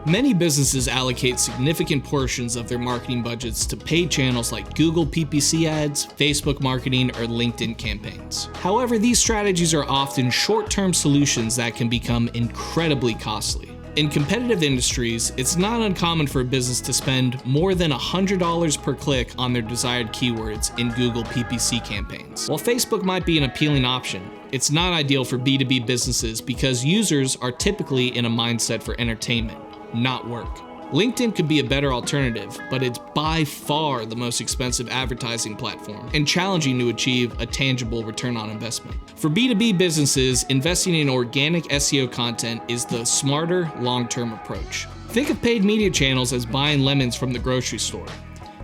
Many businesses allocate significant portions of their marketing budgets to paid channels like Google PPC ads, Facebook marketing, or LinkedIn campaigns. However, these strategies are often short-term solutions that can become incredibly costly. In competitive industries, it's not uncommon for a business to spend more than $100 per click on their desired keywords in Google PPC campaigns. While Facebook might be an appealing option, it's not ideal for B2B businesses because users are typically in a mindset for entertainment, not work. LinkedIn could be a better alternative, but it's by far the most expensive advertising platform and challenging to achieve a tangible return on investment. For B2B businesses, investing in organic SEO content is the smarter, long-term approach. Think of paid media channels as buying lemons from the grocery store.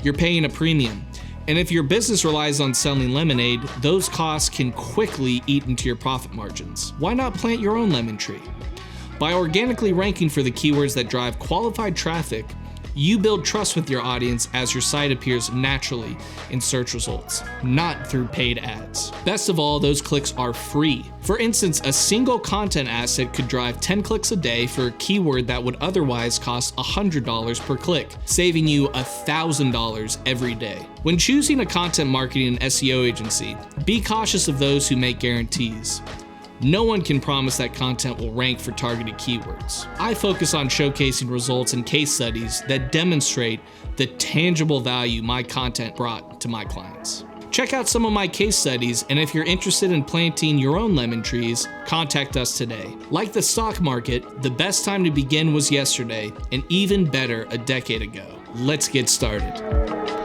You're paying a premium, and if your business relies on selling lemonade, those costs can quickly eat into your profit margins. Why not plant your own lemon tree? By organically ranking for the keywords that drive qualified traffic, you build trust with your audience as your site appears naturally in search results, not through paid ads. Best of all, those clicks are free. For instance, a single content asset could drive 10 clicks a day for a keyword that would otherwise cost $100 per click, saving you $1,000 every day. When choosing a content marketing and SEO agency, be cautious of those who make guarantees. No one can promise that content will rank for targeted keywords. I focus on showcasing results and case studies that demonstrate the tangible value my content brought to my clients. Check out some of my case studies, and if you're interested in planting your own lemon trees, contact us today. Like the stock market, the best time to begin was yesterday, and even better a decade ago. Let's get started.